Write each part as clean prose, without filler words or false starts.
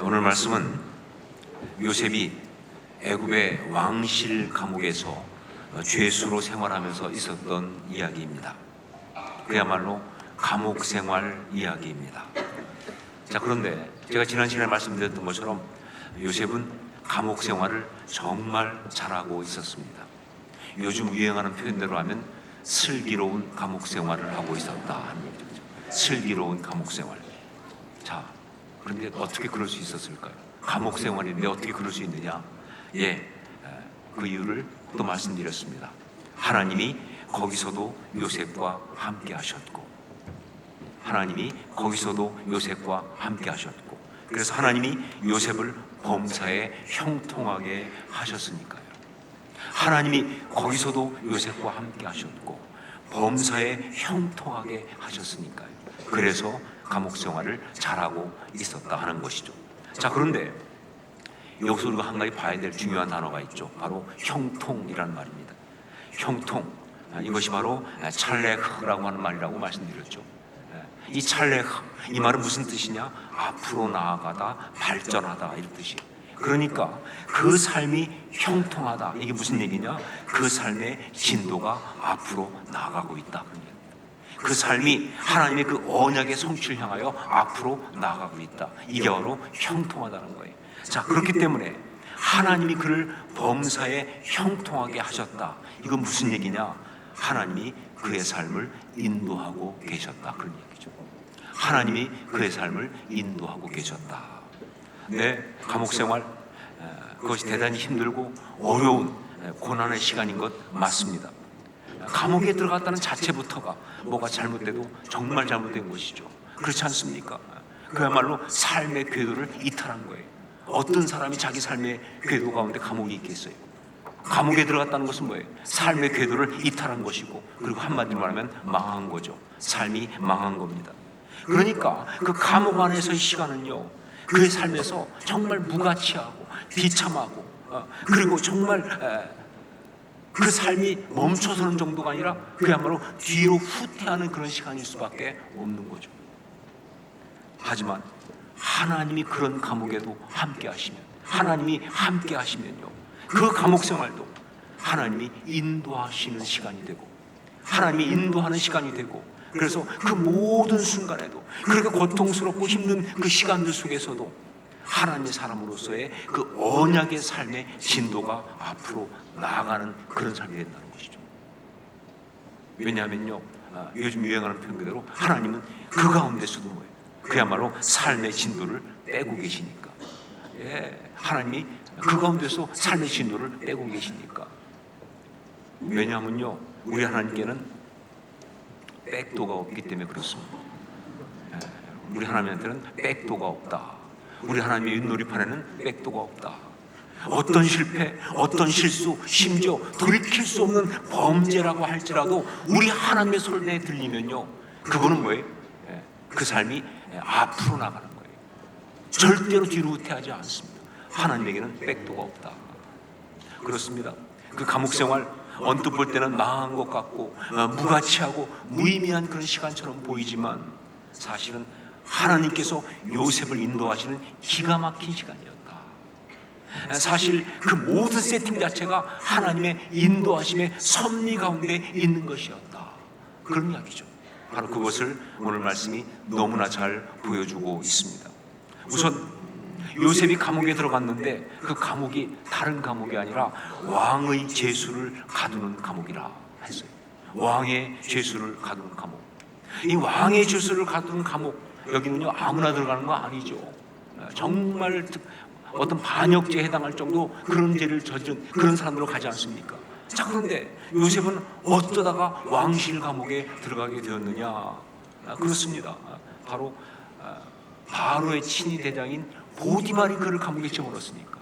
오늘 말씀은 요셉이 애굽의 왕실 감옥에서 죄수로 생활하면서 있었던 이야기입니다. 그야말로 감옥 생활 이야기입니다. 자, 그런데 제가 지난 시간에 말씀드렸던 것처럼 요셉은 감옥 생활을 정말 잘하고 있었습니다. 요즘 유행하는 표현대로 하면 슬기로운 감옥 생활을 하고 있었다 하는 얘기죠. 슬기로운 감옥 생활. 자, 그런데 어떻게 그럴 수 있었을까요? 감옥 생활인데 어떻게 그럴 수 있느냐? 그 이유를 또 말씀드렸습니다. 하나님이 거기서도 요셉과 함께 하셨고, 하나님이 거기서도 요셉과 함께 하셨고, 그래서 하나님이 요셉을 범사에 형통하게 하셨으니까요. 하나님이 거기서도 요셉과 함께 하셨고 범사에 형통하게 하셨으니까요. 그래서 감옥 생활을 잘하고 있었다 하는 것이죠. 자, 그런데 여기서 우리가 한 가지 봐야 될 중요한 단어가 있죠. 바로 형통이라는 말입니다. 형통, 이것이 바로 찰레흐라고 하는 말이라고 말씀드렸죠. 이 찰레흐, 이 말은 무슨 뜻이냐? 앞으로 나아가다, 발전하다, 이런 뜻이에요. 그러니까 그 삶이 형통하다, 이게 무슨 얘기냐? 그 삶의 진도가 앞으로 나아가고 있다, 그런 얘기입니다. 그 삶이 하나님의 그 언약의 성취를 향하여 앞으로 나아가고 있다, 이게 바로 형통하다는 거예요. 자, 그렇기 때문에 하나님이 그를 범사에 형통하게 하셨다, 이건 무슨 얘기냐? 하나님이 그의 삶을 인도하고 계셨다, 그런 얘기죠. 하나님이 그의 삶을 인도하고 계셨다. 네, 감옥 생활, 그것이 대단히 힘들고 어려운 고난의 시간인 것 맞습니다. 감옥에 들어갔다는 자체부터가 뭐가 잘못돼도 정말 잘못된 것이죠. 그렇지 않습니까? 그야말로 삶의 궤도를 이탈한 거예요. 어떤 사람이 자기 삶의 궤도 가운데 감옥에 있겠어요? 감옥에 들어갔다는 것은 뭐예요? 삶의 궤도를 이탈한 것이고, 그리고 한마디로 말하면 망한 거죠. 삶이 망한 겁니다. 그러니까 그 감옥 안에서의 시간은요, 그의 삶에서 정말 무가치하고 비참하고, 그리고 정말 그 삶이 멈춰서는 정도가 아니라 그야말로 뒤로 후퇴하는 그런 시간일 수밖에 없는 거죠. 하지만 하나님이 그런 감옥에도 함께 하시면, 하나님이 함께 하시면요, 그 감옥 생활도 하나님이 인도하시는 시간이 되고, 하나님이 인도하는 시간이 되고, 그래서 그 모든 순간에도, 그렇게 고통스럽고 힘든 그 시간들 속에서도 하나님의 사람으로서의 그 언약의 삶의 진도가 앞으로 나아가는 그런 삶이 된다는 것이죠. 왜냐하면요, 요즘 유행하는 표현 그대로 하나님은 그 가운데서도 뭐예요? 그야말로 삶의 진도를 떼고 계시니까. 하나님이 그 가운데서 삶의 진도를 떼고 계시니까. 왜냐하면요, 우리 하나님께는 백도가 없기 때문에 그렇습니다. 우리 하나님한테는 백도가 없다. 우리 하나님의 윷놀이판에는 백도가 없다. 어떤 실패, 어떤 실수, 심지어 돌이킬 수 없는 범죄라고 할지라도 우리 하나님의 손에 들리면요, 그거는 뭐예요? 그 삶이 앞으로 나가는 거예요. 절대로 뒤로 후퇴하지 않습니다. 하나님에게는 백도가 없다. 그렇습니다. 그 감옥 생활 언뜻 볼 때는 망한 것 같고 무가치하고 무의미한 그런 시간처럼 보이지만 사실은 하나님께서 요셉을 인도하시는 기가 막힌 시간이었다. 사실 그 모든 세팅 자체가 하나님의 인도하심의 섭리 가운데 있는 것이었다, 그런 이야기죠. 바로 그것을 오늘 말씀이 너무나 잘 보여주고 있습니다. 우선 요셉이 감옥에 들어갔는데 그 감옥이 다른 감옥이 아니라 왕의 죄수를 가두는 감옥이라 했어요. 왕의 죄수를 가두는 감옥. 이 왕의 죄수를 가두는 감옥, 여기는요 아무나 들어가는 거 아니죠. 정말 어떤 반역죄에 해당할 정도 그런 죄를 저지른 그런 사람으로 가지 않습니까? 자, 그런데 요셉은 어쩌다가 왕실 감옥에 들어가게 되었느냐? 그렇습니다. 바로 바로의 친위 대장인 보디발이 그를 감옥에 집어넣었으니까.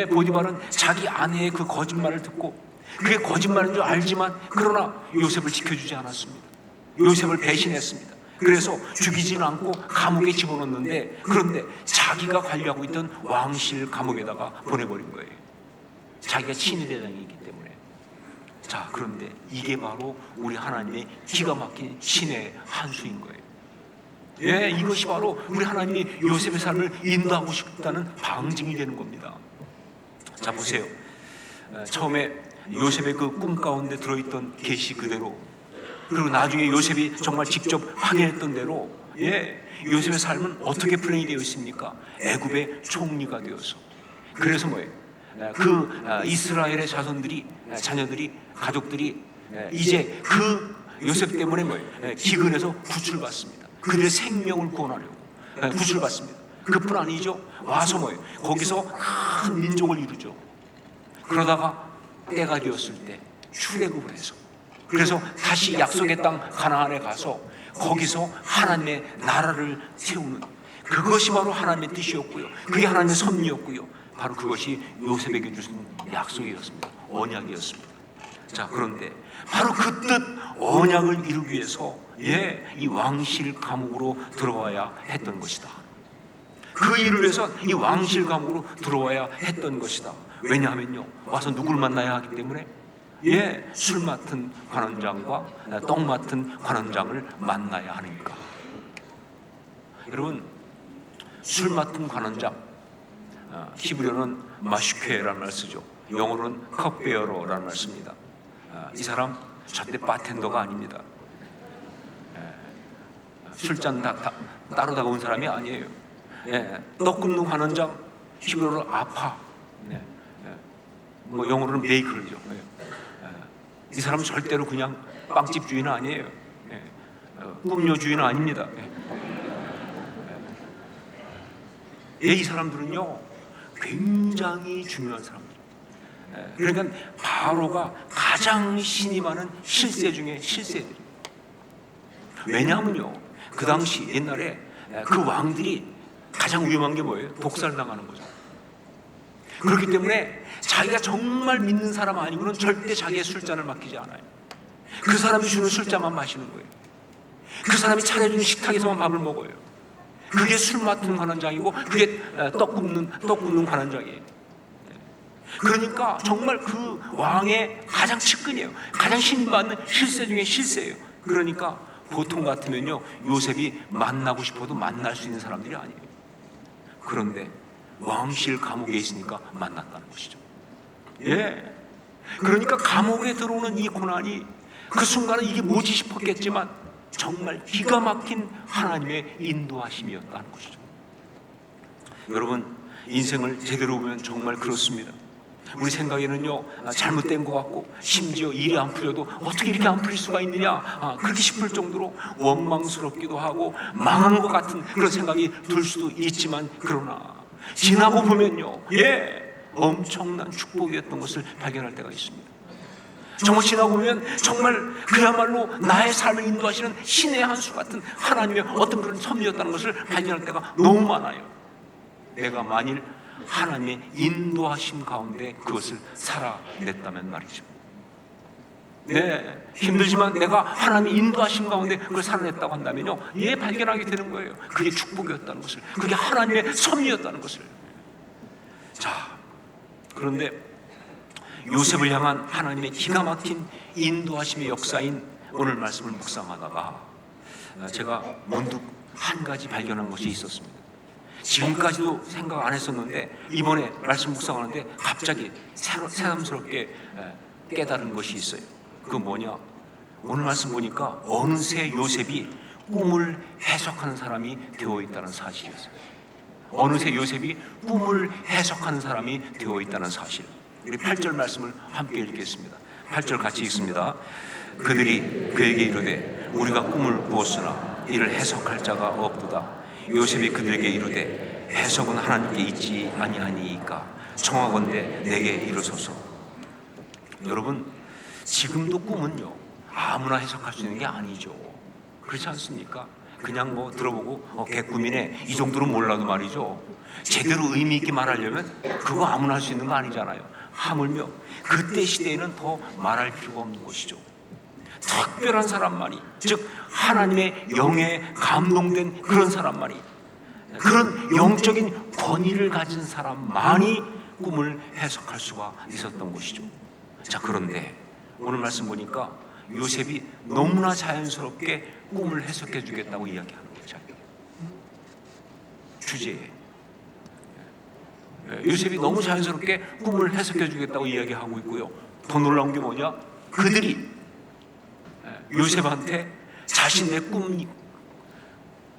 보디발은 자기 아내의 그 거짓말을 듣고 그게 거짓말인 줄 알지만 그러나 요셉을 지켜주지 않았습니다. 요셉을 배신했습니다. 그래서 죽이지는 않고 감옥에 집어넣는데, 그런데 자기가 관리하고 있던 왕실 감옥에다가 보내버린 거예요. 자기가 친위대장이기 때문에. 자, 그런데 이게 바로 우리 하나님의 기가 막힌 신의 한 수인 거예요. 예, 이것이 바로 우리 하나님이 요셉의 삶을 인도하고 싶다는 방증이 되는 겁니다. 자, 보세요. 처음에 요셉의 그 꿈 가운데 들어있던 계시 그대로, 그리고 나중에 요셉이 정말 직접 확인했던 대로, 예, 요셉의 삶은 어떻게 플랜이 되어 있습니까? 애굽의 총리가 되어서. 그래서 뭐예요? 그 이스라엘의 자녀들이, 가족들이 이제 그 요셉 때문에 뭐예요? 기근에서 구출받습니다. 그들의 생명을 구원하려고 구출받습니다. 그뿐 아니죠. 와서 뭐예요? 거기서 큰 민족을 이루죠. 그러다가 때가 되었을 때 출애굽을 해서, 그래서 다시 약속의 땅 가나안에 가서 거기서 하나님의 나라를 세우는, 그것이 바로 하나님의 뜻이었고요. 그게 하나님의 섭리였고요. 바로 그것이 요셉에게 주신 약속이었습니다. 언약이었습니다. 자, 그런데 바로 그 뜻 언약을 이루기 위해서 이 왕실 감옥으로 들어와야 했던 것이다. 그 일을 위해서 이 왕실 감옥으로 들어와야 했던 것이다. 왜냐하면요, 와서 누굴 만나야 하기 때문에 술 맡은 관원장과 떡 맡은 관원장을 만나야 하니까. 여러분, 술 맡은 관원장, 히브리어는 마슈케라는 말 쓰죠. 영어로는 컵베어러라는 말 씁니다. 이 사람 절대 바텐더가 아닙니다. 술잔 따로 다가온 사람이 아니에요. 떡 굽는 관원장, 히브리어로 아파, 뭐 영어로는 베이커죠. 이 사람은 절대로 그냥 빵집 주인은 아니에요. 꿈녀 주인은 아닙니다. 이 사람들은요 굉장히 중요한 사람들. 그러니까 바로가 가장 신임하는 실세 중에 실세들. 왜냐하면요, 그 당시 옛날에 그 왕들이 가장 위험한 게 뭐예요? 독살당하는 거죠. 그렇기 때문에 자기가 정말 믿는 사람 아니고는 절대 자기의 술잔을 맡기지 않아요. 그 사람이 주는 술잔만 마시는 거예요. 그 사람이 차려주는 식탁에서만 밥을 먹어요. 그게 술 맡은 관원장이고, 그게 떡 굽는 관원장이에요. 그러니까 정말 그 왕의 가장 측근이에요. 가장 신받는 실세 중에 실세예요. 그러니까 보통 같으면요, 요셉이 만나고 싶어도 만날 수 있는 사람들이 아니에요. 그런데 왕실 감옥에 있으니까 만났다는 것이죠. 그러니까 감옥에 들어오는 이 고난이 그 순간은 이게 뭐지 싶었겠지만 정말 기가 막힌 하나님의 인도하심이었다는 것이죠. 여러분, 인생을 제대로 보면 정말 그렇습니다. 우리 생각에는요, 잘못된 것 같고, 심지어 일이 안 풀려도 어떻게 이렇게 안 풀릴 수가 있느냐, 그렇게 싶을 정도로 원망스럽기도 하고 망한 것 같은 그런 생각이 들 수도 있지만, 그러나 지나고 보면요, 엄청난 축복이었던 것을 발견할 때가 있습니다. 정말 지나고 보면 정말 그야말로 나의 삶을 인도하시는 신의 한 수 같은 하나님의 어떤 그런 섭리였다는 것을 발견할 때가 너무 많아요. 내가 만일 하나님의 인도하심 가운데 그것을 살아냈다면 말이죠. 힘들지만 내가 하나님의 인도하심 가운데 그걸 살아냈다고 한다면요, 발견하게 되는 거예요. 그게 축복이었다는 것을, 그게 하나님의 섭리였다는 것을. 자, 그런데 요셉을 향한 하나님의 기가 막힌 인도하심의 역사인 오늘 말씀을 묵상하다가 제가 문득 한 가지 발견한 것이 있었습니다. 지금까지도 생각 안 했었는데 이번에 말씀 묵상하는데 갑자기 새삼스럽게 깨달은 것이 있어요. 그 뭐냐? 오늘 말씀 보니까 어느새 요셉이 꿈을 해석하는 사람이 되어 있다는 사실이었어요. 어느새 요셉이 꿈을 해석하는 사람이 되어 있다는 사실. 우리 8절 말씀을 함께 읽겠습니다. 8절 같이 읽습니다. 그들이 그에게 이르되 우리가 꿈을 꾸었으나 이를 해석할 자가 없도다. 요셉이 그들에게 이르되 해석은 하나님께 있지 아니하니이까 청하건대 내게 이르소서. 여러분, 지금도 꿈은요 아무나 해석할 수 있는 게 아니죠. 그렇지 않습니까? 그냥 뭐 들어보고 개꿈이네 이 정도는 몰라도 말이죠, 제대로 의미 있게 말하려면 그거 아무나 할 수 있는 거 아니잖아요. 하물며 그때 시대에는 더 말할 필요가 없는 것이죠. 특별한 사람만이, 즉 하나님의 영에 감동된 그런 사람만이, 그런 영적인 권위를 가진 사람만이 꿈을 해석할 수가 있었던 것이죠. 자, 그런데 오늘 말씀 보니까 요셉이 너무나 자연스럽게 꿈을 해석해 주겠다고 이야기하는 거죠. 주제에 요셉이 너무 자연스럽게 꿈을 해석해 주겠다고 이야기하고 있고요. 더 놀라운 게 뭐냐? 그들이 요셉한테 자신의 꿈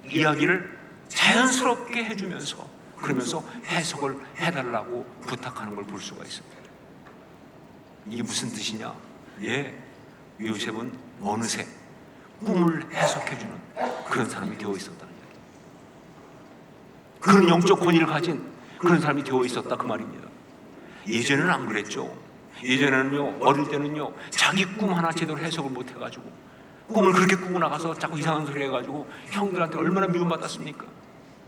이야기를 자연스럽게 해주면서 그러면서 해석을 해달라고 부탁하는 걸 볼 수가 있습니다. 이게 무슨 뜻이냐? 요셉은 어느새 꿈을 해석해주는 그런 사람이 되어 있었다는 얘기예요. 그런 영적 권위를 가진 그런 사람이 되어 있었다 그 말입니다. 예전에는 안 그랬죠. 예전에는요, 어릴 때는요, 자기 꿈 하나 제대로 해석을 못 해가지고 꿈을 그렇게 꾸고 나가서 자꾸 이상한 소리 해가지고 형들한테 얼마나 미움받았습니까?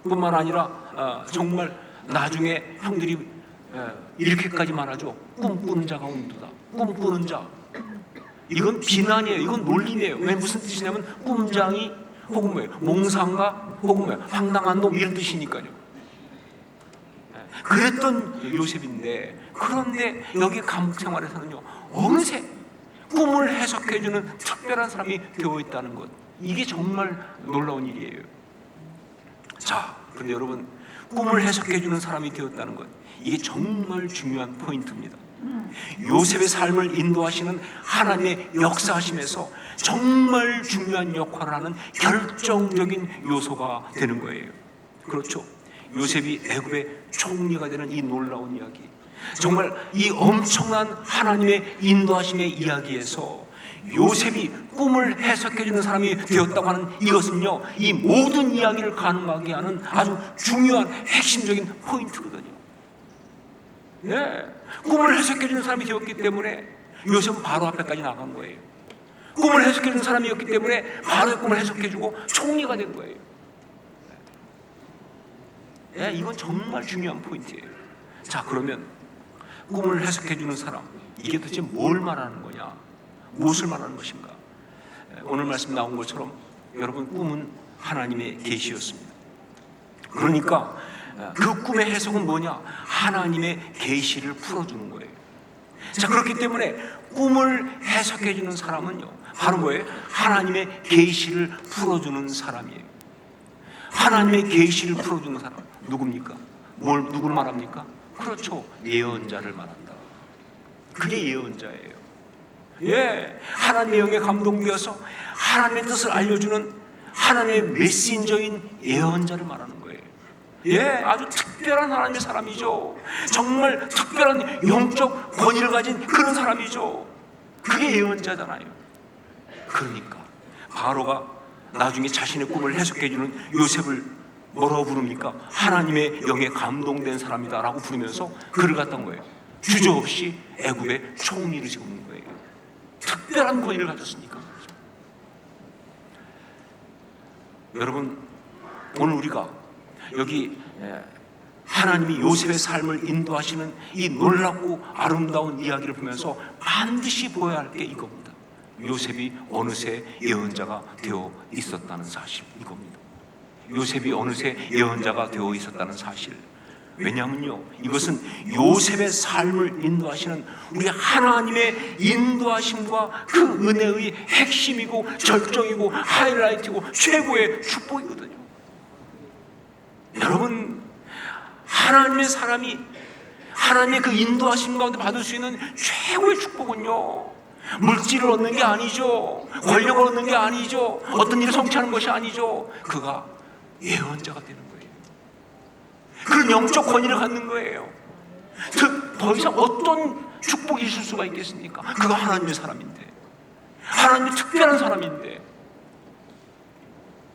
뿐만 아니라 정말 나중에 형들이 이렇게까지 말하죠. 꿈꾸는 자가 온도다. 꿈꾸는 자. 이건 비난이에요. 이건 놀림이에요. 왜 무슨 뜻이냐면 꿈장이 혹은 뭐예요? 몽상가 혹은 뭐예요? 황당한 놈 이런 뜻이니까요. 그랬던 요셉인데 그런데 여기 감옥 생활에서는요 어느새 꿈을 해석해주는 특별한 사람이 되어 있다는 것, 이게 정말 놀라운 일이에요. 자, 그런데 여러분, 꿈을 해석해주는 사람이 되었다는 것, 이게 정말 중요한 포인트입니다. 요셉의 삶을 인도하시는 하나님의 역사하심에서 정말 중요한 역할을 하는 결정적인 요소가 되는 거예요. 그렇죠? 요셉이 애굽의 총리가 되는 이 놀라운 이야기, 정말 이 엄청난 하나님의 인도하심의 이야기에서 요셉이 꿈을 해석해주는 사람이 되었다고 하는 이것은요, 이 모든 이야기를 가능하게 하는 아주 중요한 핵심적인 포인트거든요. 꿈을 해석해주는 사람이 되었기 때문에 요셉은 바로 앞에까지 나간 거예요. 꿈을 해석해주는 사람이었기 때문에 바로 꿈을 해석해주고 총리가 된 거예요. 이건 정말 중요한 포인트예요. 자, 그러면 꿈을 해석해주는 사람, 이게 도대체 뭘 말하는 거냐? 무엇을 말하는 것인가? 오늘 말씀 나온 것처럼 여러분, 꿈은 하나님의 계시였습니다. 그러니까 그 꿈의 해석은 뭐냐? 하나님의 계시를 풀어주는 거예요. 자, 그렇기 때문에 꿈을 해석해주는 사람은요, 바로 뭐예요? 하나님의 계시를 풀어주는 사람이에요. 하나님의 계시를 풀어주는 사람, 누굽니까? 누구를 말합니까? 그렇죠, 예언자를 말한다. 그게 예언자예요. 하나님의 영에 감동되어서 하나님의 뜻을 알려주는 하나님의 메신저인 예언자를 말하는 거예요. 아주 특별한 하나님의 사람이죠. 정말 특별한 영적 권위를 가진 그런 사람이죠. 그게 예언자잖아요. 그러니까 바로가 나중에 자신의 꿈을 해석해주는 요셉을 뭐라고 부릅니까? 하나님의 영에 감동된 사람이다라고 부르면서 그를 갖던 거예요. 주저없이 애굽의 총리를 세우는 거예요. 특별한 권위를 가졌으니까. 여러분, 오늘 우리가 여기 하나님이 요셉의 삶을 인도하시는 이 놀랍고 아름다운 이야기를 보면서 반드시 보아야 할 게 이겁니다. 요셉이 어느새 예언자가 되어 있었다는 사실, 이겁니다. 요셉이 어느새 예언자가 되어 있었다는 사실. 왜냐하면요, 이것은 요셉의 삶을 인도하시는 우리 하나님의 인도하심과 그 은혜의 핵심이고 절정이고 하이라이트고 최고의 축복이거든요. 여러분, 하나님의 사람이 하나님의 그 인도하심 가운데 받을 수 있는 최고의 축복은요, 물질을 얻는 게 아니죠. 권력을 얻는 게 아니죠. 어떤 일을 성취하는 것이 아니죠. 그가 예언자가 되는 거예요. 그런 영적 권위를 갖는 거예요. 더 이상 어떤 축복이 있을 수가 있겠습니까? 그가 하나님의 사람인데, 하나님의 특별한 사람인데,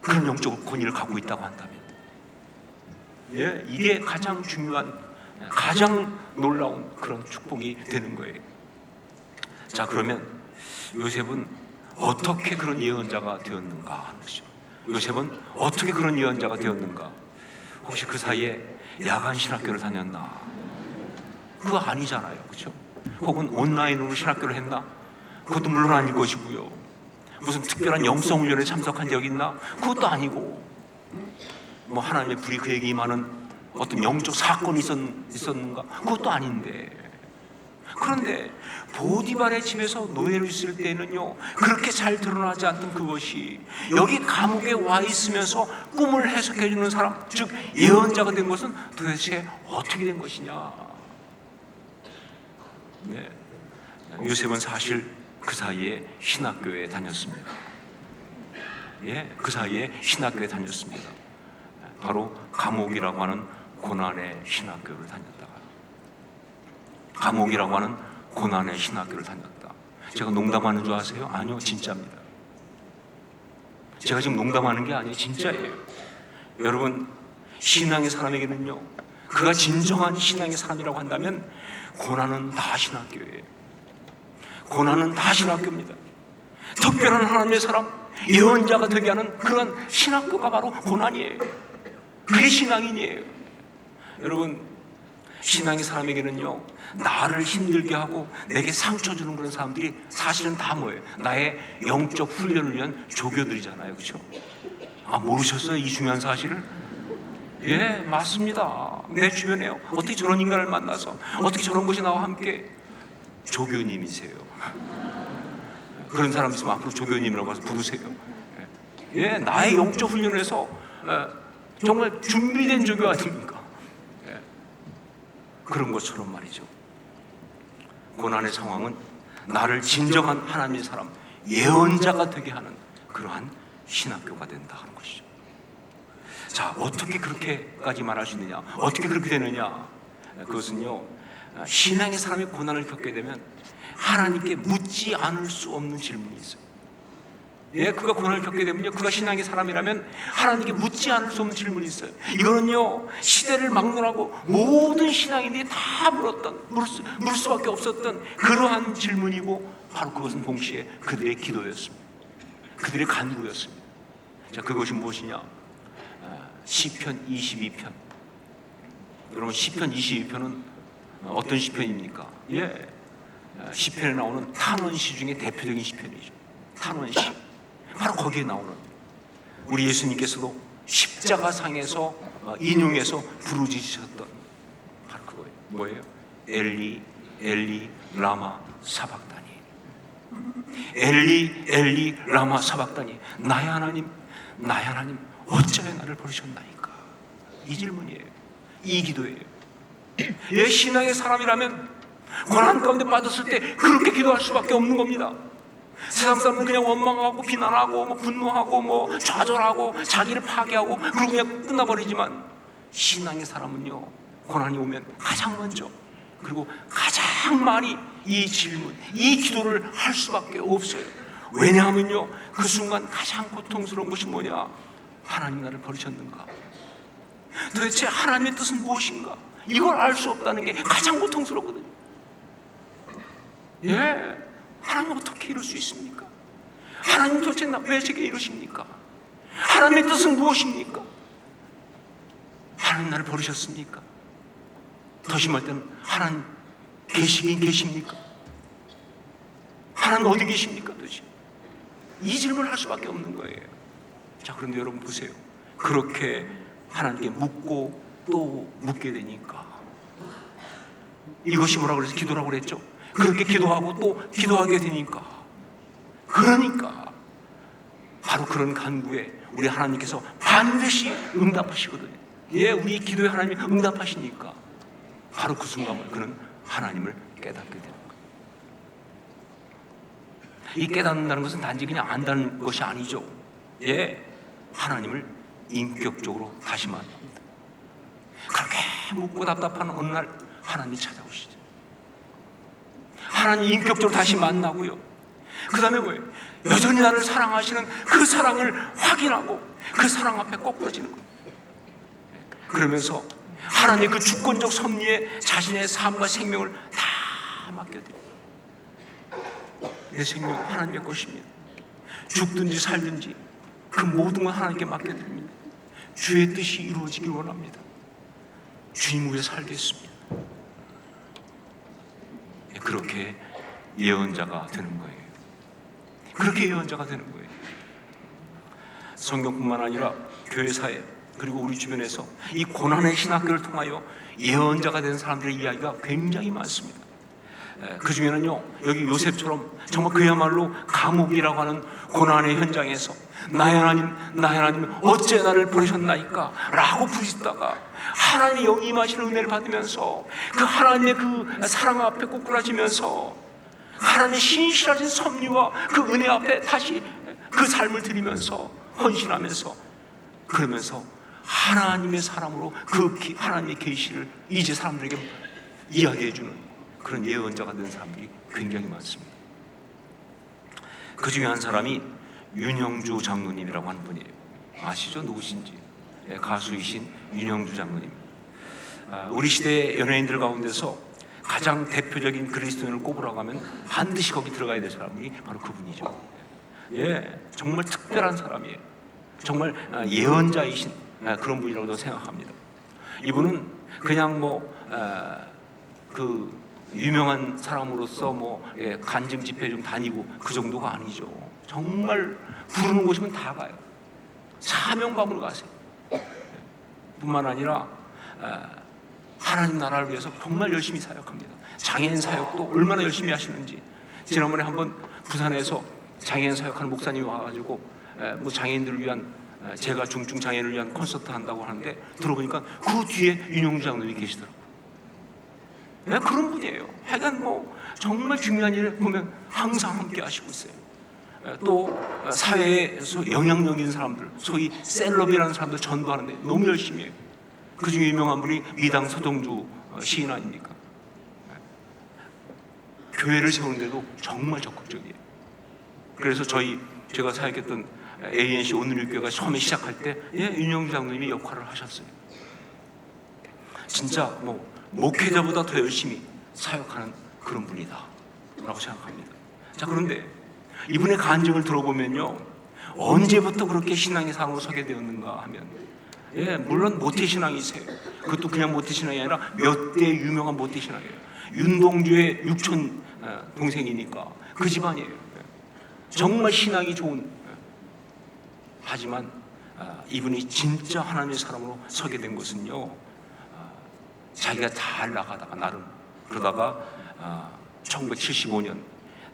그런 영적 권위를 갖고 있다고 한다면, 이게 가장 중요한, 가장 놀라운 그런 축복이 되는 거예요. 자, 그러면 요셉은 어떻게 그런 예언자가 되었는가 하는 것이죠. 요셉은 어떻게 그런 예언자가 되었는가? 혹시 그 사이에 야간 신학교를 다녔나? 그거 아니잖아요, 그렇죠? 혹은 온라인으로 신학교를 했나? 그것도 물론 아닐 것이고요. 무슨 특별한 영성 훈련에 참석한 적이 있나? 그것도 아니고, 뭐 하나님의 불이 그에게 임하는 어떤 영적 사건이 있었는가? 그것도 아닌데, 그런데 보디발의 집에서 노예로 있을 때는요, 그렇게 잘 드러나지 않던 그것이 여기 감옥에 와 있으면서 꿈을 해석해 주는 사람, 즉 예언자가 된 것은 도대체 어떻게 된 것이냐. 네. 요셉은 사실 그 사이에 신학교에 다녔습니다. 예, 그 사이에 신학교에 다녔습니다. 바로 감옥이라고 하는 고난의 신학교를 다녔다가, 감옥이라고 하는 고난의 신학교를 다녔다. 제가 농담하는 줄 아세요? 아니요, 진짜입니다. 제가 지금 농담하는 게 아니에요, 진짜예요. 여러분, 신앙의 사람에게는요, 그가 진정한 신앙의 사람이라고 한다면 고난은 다 신학교예요. 고난은 다 신학교입니다. 특별한 하나님의 사람, 예언자가 되게 하는 그런 신학교가 바로 고난이에요. 그게 신앙인이에요. 여러분, 신앙의 사람에게는요, 나를 힘들게 하고 내게 상처 주는 그런 사람들이 사실은 다 뭐예요? 나의 영적 훈련을 위한 조교들이잖아요. 그렇죠? 아, 모르셨어요? 이 중요한 사실을? 예, 맞습니다. 내 주변에요, 어떻게 저런 인간을 만나서 어떻게 저런 것이 나와 함께 조교님이세요. 그런 사람 있으면 앞으로 조교님이라고 해서 부르세요. 예, 나의 영적 훈련을 해서 정말 준비된 조교 아닙니까? 예, 그런 것처럼 말이죠. 고난의 상황은 나를 진정한 하나님의 사람, 예언자가 되게 하는 그러한 신학교가 된다 하는 것이죠. 자, 어떻게 그렇게까지 말할 수 있느냐? 어떻게 그렇게 되느냐? 그것은요, 신앙의 사람이 고난을 겪게 되면 하나님께 묻지 않을 수 없는 질문이 있어요. 예, 그가 고난을 겪게 되면요, 그가 신앙의 사람이라면 하나님께 묻지 않을 수 없는 질문이 있어요. 이거는요, 시대를 막론하고 모든 신앙인들이 다 물을 수밖에 없었던 그러한 질문이고, 바로 그것은 동시에 그들의 기도였습니다. 그들의 간구였습니다. 자, 그것이 무엇이냐? 시편 22편. 여러분, 시편 22편은 어떤 시편입니까? 예, 시편에 나오는 탄원시 중에 대표적인 시편이죠. 탄원시. 바로 거기에 나오는, 우리 예수님께서도 십자가상에서 인용해서 부르짖으셨던 바로 그거예요. 뭐예요? 엘리 엘리 라마 사박다니. 엘리 엘리 라마 사박다니. 나의 하나님 나의 하나님 어찌하여 나를 버리셨나이까. 이 질문이에요. 이 기도예요. 예, 신앙의 사람이라면 고난 가운데 빠졌을 때 그렇게 기도할 수밖에 없는 겁니다. 세상 사람은 그냥 원망하고 비난하고 분노하고 좌절하고 자기를 파괴하고 그러고 그냥 끝나버리지만, 신앙의 사람은요, 고난이 오면 가장 먼저 그리고 가장 많이 이 질문, 이 기도를 할 수밖에 없어요. 왜냐하면요, 그 순간 가장 고통스러운 것이 뭐냐? 하나님 나를 버리셨는가? 도대체 하나님의 뜻은 무엇인가? 이걸 알 수 없다는 게 가장 고통스럽거든요. 예, 하나님 어떻게 이럴 수 있습니까? 하나님 도대체 왜 제게 이러십니까? 하나님의 뜻은 무엇입니까? 하나님 나를 버리셨습니까? 더 심할 때는 하나님 계시긴 계십니까? 하나님 어디 계십니까? 도대체 이 질문을 할 수밖에 없는 거예요. 자, 그런데 여러분 보세요. 그렇게 하나님께 묻고 또 묻게 되니까, 이것이 뭐라고 그래서 기도라고 그랬죠? 그렇게 기도하고 또 기도하게 되니까, 그러니까 바로 그런 간구에 우리 하나님께서 반드시 응답하시거든요. 예, 우리 기도에 하나님이 응답하시니까 바로 그 순간 그는 하나님을 깨닫게 되는 거예요. 이 깨닫는다는 것은 단지 그냥 안다는 것이 아니죠. 예, 하나님을 인격적으로 다시 만납니다. 그렇게 묻고 답답한 어느 날 하나님이 찾아오시죠. 하나님 인격적으로 다시 만나고요, 그 다음에 뭐예요? 여전히 나를 사랑하시는 그 사랑을 확인하고 그 사랑 앞에 꺾어지는 거예요. 그러면서 하나님의 그 주권적 섭리에 자신의 삶과 생명을 다 맡겨드립니다. 내 생명 하나님의 것입니다. 죽든지 살든지 그 모든 걸 하나님께 맡겨드립니다. 주의 뜻이 이루어지길 원합니다. 주님 위해 살겠습니다. 그렇게 예언자가 되는 거예요. 그렇게 예언자가 되는 거예요. 성경뿐만 아니라 교회사에 그리고 우리 주변에서 이 고난의 신학교를 통하여 예언자가 된 사람들의 이야기가 굉장히 많습니다. 그 중에는요, 여기 요셉처럼 정말 그야말로 감옥이라고 하는 고난의 현장에서 나의 하나님 어째 나를 버리셨나이까 라고 부르짖다가 하나님의 영이 임하시는 은혜를 받으면서 그 하나님의 그 사랑 앞에 꼬꾸라지면서 하나님의 신실하신 섭리와 그 은혜 앞에 다시 그 삶을 드리면서 헌신하면서 그러면서 하나님의 사람으로 그 하나님의 계시를 이제 사람들에게 이야기해주는 그런 예언자가 된 사람들이 굉장히 많습니다. 그 중에 한 사람이 윤영주 장로님이라고 하는 분이에요. 아시죠? 누구신지? 가수이신 윤영주 장로님. 우리 시대 연예인들 가운데서 가장 대표적인 그리스도인을 꼽으라고 하면 반드시 거기 들어가야 될 사람이 바로 그분이죠. 정말 특별한 사람이에요. 정말 예언자이신 그런 분이라고 생각합니다. 이분은 그냥 그 유명한 사람으로서 간증 집회 좀 다니고 그 정도가 아니죠. 정말 부르는 곳이면 다 가요. 사명감으로 가세요. 뿐만 아니라 하나님 나라를 위해서 정말 열심히 사역합니다. 장애인 사역도 얼마나 열심히 하시는지. 지난번에 한번 부산에서 장애인 사역하는 목사님이 와가지고 장애인들을 위한 제가 중증 장애인을 위한 콘서트 한다고 하는데 들어보니까 그 뒤에 윤영주 장로님이 계시더라고요. 그런 분이에요. 하여간 정말 중요한 일을 보면 항상 함께 하시고 있어요. 또 사회에서 영향력 있는 사람들, 소위 셀럽이라는 사람들 전도하는데 너무 열심히 해요. 그 중에 유명한 분이 미당 서동주 시인 아닙니까? 교회를 세우는데도 정말 적극적이에요. 그래서 제가 사역했던 ANC 오늘일교회가 처음에 시작할 때 윤영주 장로님이 역할을 하셨어요. 진짜 목회자보다 더 열심히 사역하는 그런 분이다 라고 생각합니다. 자, 그런데 이분의 간증을 들어보면요, 언제부터 그렇게 신앙의 상으로 서게 되었는가 하면 물론 모태신앙이세요. 그것도 그냥 모태신앙이 아니라 몇 대 유명한 모태신앙이에요. 윤동주의 육촌 동생이니까 그 집안이에요. 정말 신앙이 좋은. 하지만 이분이 진짜 하나님의 사람으로 서게 된 것은요, 자기가 잘 나가다가 나름 그러다가 1975년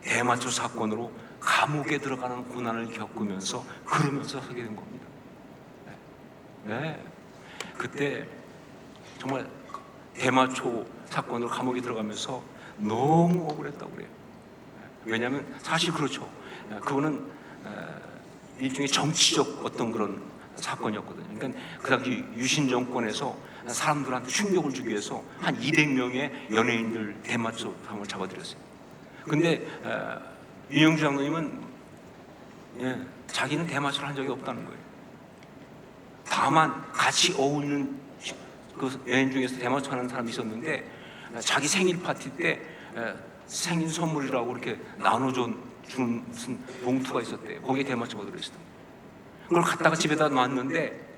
대마초 사건으로 감옥에 들어가는 고난을 겪으면서 그러면서 서게 된 겁니다. 그때 정말 대마초 사건으로 감옥에 들어가면서 너무 억울했다고 그래요. 왜냐하면 사실 그렇죠. 그거는 일종의 정치적 어떤 그런 사건이었거든요. 그러니까 그 당시 유신 정권에서 사람들한테 충격을 주기 위해서 한 200명의 연예인들 대마초 사람을 잡아들였어요. 근데 윤영주 장로님은 자기는 대마초를 한 적이 없다는 거예요. 다만 같이 어울리는 그 연예인 중에서 대마초 하는 사람이 있었는데 자기 생일 파티 때 생일 선물이라고 이렇게 나눠준 무슨 봉투가 있었대요. 거기에 대마초가 들어있었대요. 그걸 갖다가 집에다 놨는데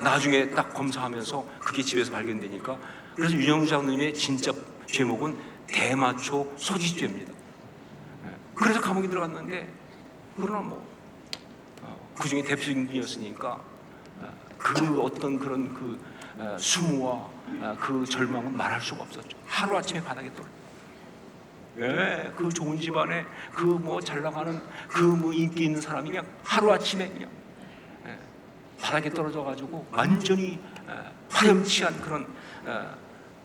나중에 딱 검사하면서 그게 집에서 발견되니까, 그래서 윤영주 장로님의 진짜 제목은 대마초 소지죄입니다. 그래서 감옥에 들어갔는데, 그러나 그 중에 대표적인 분이었으니까 그 어떤 그런 그 수모와 그 절망은 말할 수가 없었죠. 하루 아침에 바닥에 떨어져요. 그 좋은 집안에 잘 나가는 인기 있는 사람이 그냥 하루 아침에 그냥 바닥에 떨어져 가지고 완전히 파렴치한 그런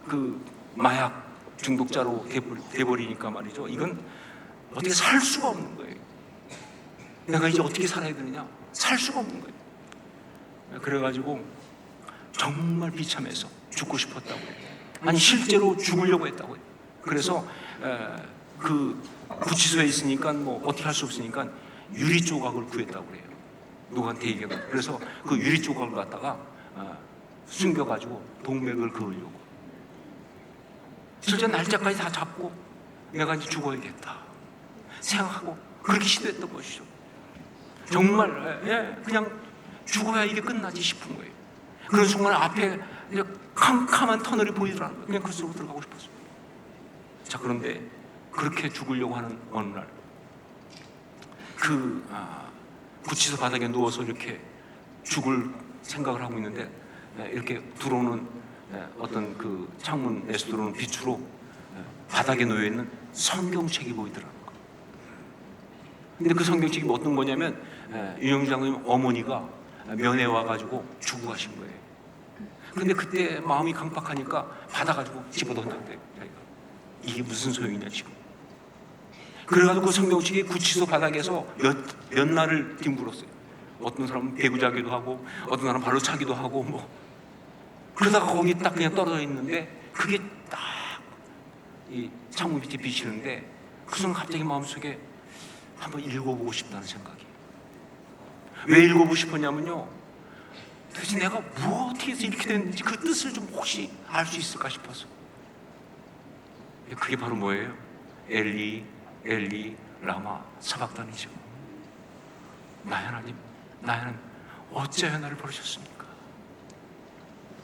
그 마약 중독자로 돼버리니까 말이죠. 이건 어떻게 살 수가 없는 거예요. 내가 이제 어떻게 살아야 되느냐? 살 수가 없는 거예요. 그래가지고 정말 비참해서 죽고 싶었다고 해요. 아니 실제로 죽으려고 했다고 해요. 그래서 그 구치소에 있으니까 어떻게 할 수 없으니까 유리 조각을 구했다고 그래요. 누구한테 얘기하고. 그래서 그 유리 조각을 갖다가 숨겨가지고 동맥을 그으려고. 실제 날짜까지 다 잡고 내가 이제 죽어야겠다 생각하고 그렇게 시도했던 것이죠. 정말 그냥 죽어야 이게 끝나지 싶은 거예요. 그런 순간 앞에 캄캄한 터널이 보이더라는 거예요. 그냥 그쪽으로 들어가고 싶었어요. 자, 그런데 그렇게 죽으려고 하는 어느 날 구치소 바닥에 누워서 이렇게 죽을 생각을 하고 있는데 이렇게 들어오는 어떤 그 창문에서 들어오는 빛으로 바닥에 놓여있는 성경책이 보이더라고요. 근데 그 성경책이 어떤 거냐면 윤영주 장로님 어머니가 면회 와가지고 주고 가신 거예요. 근데 그때 마음이 강팍하니까 받아가지고 집어던졌대요. 이게 무슨 소용이냐 지금. 그래가지고 그 성경책이 구치소 바닥에서 몇 날을 뒹굴었어요. 어떤 사람은 배구자기도 하고 어떤 사람은 발로 차기도 하고 뭐 그러다가 거기 딱 그냥 떨어져 있는데 그게 딱 이 창문 빛이 비치는데 그 순간 갑자기 마음속에 한번 읽어보고 싶다는 생각이. 왜 읽어보고 싶었냐면요, 도대체 내가 뭐 어떻게 해서 이렇게 됐는지 그 뜻을 좀 혹시 알 수 있을까 싶어서. 그게 바로 뭐예요? 엘리 엘리 라마 사박단이죠. 나의 하나님, 나의 하나님 어찌하여 나를 버리셨습니까?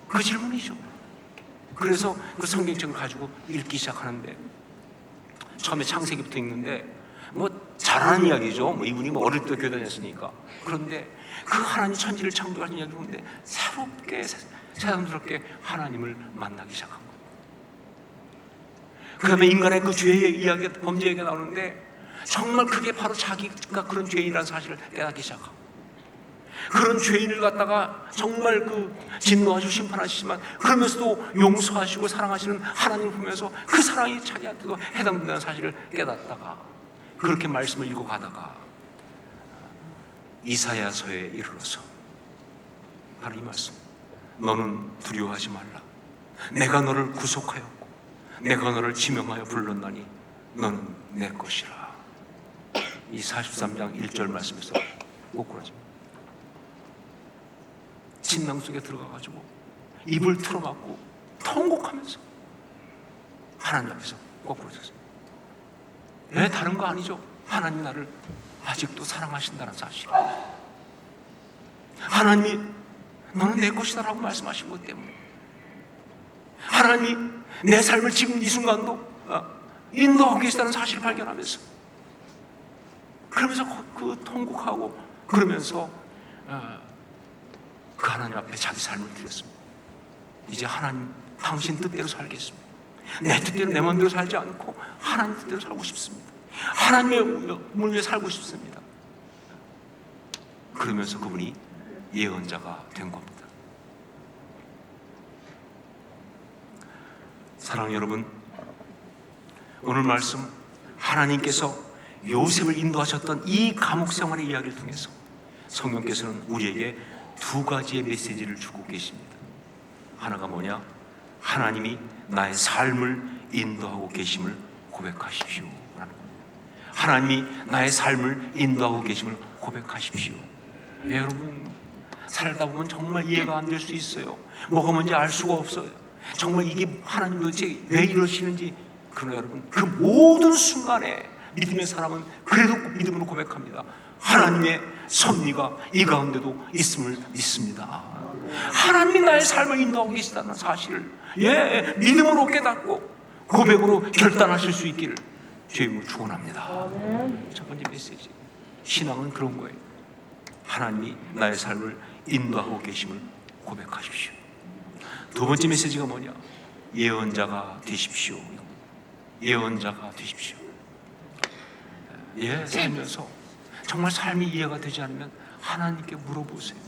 그 질문이죠. 그래서 그 성경책을 가지고 읽기 시작하는데 처음에 창세기부터 읽는데 뭐 잘하는 이야기죠. 뭐 이분이 뭐 어릴 때 교회 다녔으니까. 그런데 그 하나님 천지를 창조하신 이야기를 보는데 새롭게 새삼스럽게 하나님을 만나기 시작한 거예요. 그 다음에 인간의 그 죄의 이야기, 범죄 얘기가 나오는데 정말 그게 바로 자기가 그런 죄인이라는 사실을 깨닫기 시작하고, 그런 죄인을 갖다가 정말 그 진노하시고 심판하시지만 그러면서도 용서하시고 사랑하시는 하나님을 보면서 그 사랑이 자기한테도 해당된다는 사실을 깨닫다가 그렇게 말씀을 읽어가다가 이사야서에 이르러서 바로 이 말씀, 너는 두려워하지 말라. 내가 너를 구속하였고 내가 너를 지명하여 불렀나니 너는 내 것이라. 이 43장 1절 말씀에서 꼭 그러죠. 침낭 속에 들어가가지고 입을 틀어막고 통곡하면서 하나님 앞에서 거꾸로 섰어요. 왜? 다른 거 아니죠. 하나님 나를 아직도 사랑하신다는 사실. 하나님이 너는 내 것이다 라고 말씀하신 것 때문에 하나님이 내 삶을 지금 이 순간도 인도하고 계시다는 사실을 발견하면서 그러면서 그 통곡하고 그러면서 그 하나님 앞에 자기 삶을 드렸습니다. 이제 하나님 당신 뜻대로 살겠습니다. 내 뜻대로 내 마음대로 살지 않고 하나님 뜻대로 살고 싶습니다. 하나님의 몸을 위해 살고 싶습니다. 그러면서 그분이 예언자가 된 겁니다. 사랑하는 여러분, 오늘 말씀 하나님께서 요셉을 인도하셨던 이 감옥 생활의 이야기를 통해서 성령께서는 우리에게 두 가지의 메시지를 주고 계십니다. 하나가 뭐냐? 하나님이 나의 삶을 인도하고 계심을 고백하십시오 라는 겁니다. 하나님이 나의 삶을 인도하고 계심을 고백하십시오. 네, 여러분, 살다 보면 정말 이해가 안 될 수 있어요. 뭐가 뭔지 알 수가 없어요. 정말 이게 하나님 도대체 왜 이러시는지. 그러나 여러분, 그 모든 순간에 믿음의 사람은 그래도 믿음으로 고백합니다. 하나님의 섭리가 이 가운데도 있음을 믿습니다. 하나님이 나의 삶을 인도하고 계시다는 사실을 믿음으로 깨닫고 고백으로 결단하실 수 있기를 주님을 축원합니다. 첫 번째 메시지, 신앙은 그런 거예요. 하나님이 나의 삶을 인도하고 계심을 고백하십시오. 두 번째 메시지가 뭐냐? 예언자가 되십시오. 예언자가 되십시오. 살면서 정말 삶이 이해가 되지 않으면 하나님께 물어보세요.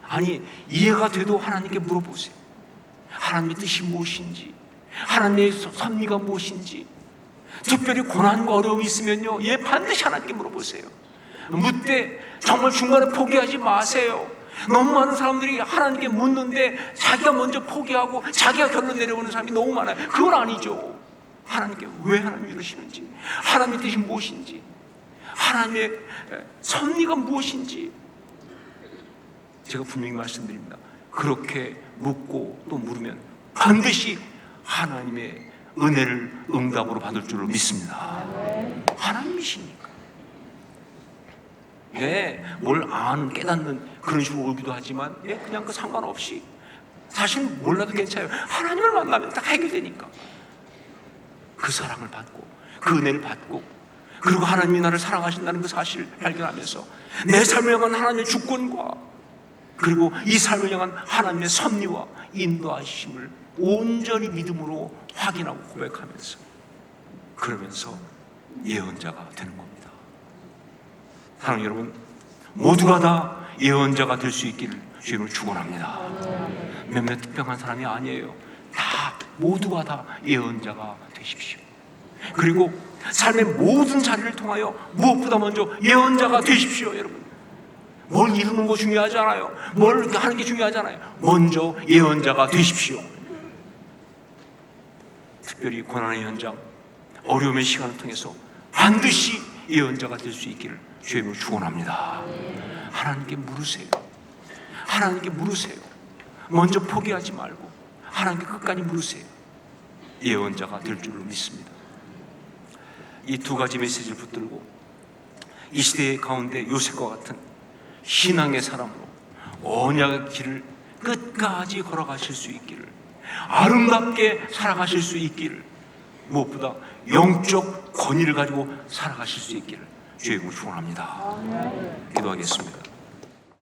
아니, 이해가 돼도 하나님께 물어보세요. 하나님의 뜻이 무엇인지, 하나님의 섭리가 무엇인지. 특별히 고난과 어려움이 있으면요, 반드시 하나님께 물어보세요. 묻되 정말 중간에 포기하지 마세요. 너무 많은 사람들이 하나님께 묻는데 자기가 먼저 포기하고 자기가 결론 내려오는 사람이 너무 많아요. 그건 아니죠. 하나님께 왜 하나님이 이러시는지, 하나님의 뜻이 무엇인지, 하나님의 섭리가 무엇인지 제가 분명히 말씀드립니다. 그렇게 묻고 또 물으면 반드시 하나님의 은혜를 응답으로 받을 줄로 믿습니다. 하나님이시니까. 뭘 아는, 깨닫는 그런 식으로 오기도 하지만 그냥 그 상관없이 사실 몰라도 괜찮아요. 하나님을 만나면 딱 해결되니까. 그 사랑을 받고 그 은혜를 받고 그리고 하나님이 나를 사랑하신다는 그 사실을 발견하면서 내 삶을 향한 하나님의 주권과 그리고 이 삶을 향한 하나님의 섭리와 인도하심을 온전히 믿음으로 확인하고 고백하면서, 그러면서 예언자가 되는 겁니다. 사랑하는 여러분, 모두가 다 예언자가 될 수 있기를 주님을 축원합니다. 몇몇 특별한 사람이 아니에요. 다 모두가 다 예언자가 되십시오. 그리고 삶의 모든 자리를 통하여 무엇보다 먼저 예언자가 되십시오. 여러분, 뭘 이루는 거 중요하지 않아요. 뭘 하는 게 중요하지 않아요. 먼저 예언자가 되십시오. 특별히 고난의 현장, 어려움의 시간을 통해서 반드시 예언자가 될 수 있기를 주님을 축원합니다. 하나님께 물으세요. 하나님께 물으세요. 먼저 포기하지 말고 하나님께 끝까지 물으세요. 예언자가 될 줄을 믿습니다. 이 두 가지 메시지를 붙들고 이 시대 가운데 요셉과 같은 신앙의 사람으로 언약의 길을 끝까지 걸어가실 수 있기를, 아름답게 살아가실 수 있기를, 무엇보다 영적 권위를 가지고 살아가실 수 있기를 주의 이름으로 축원합니다. 기도하겠습니다.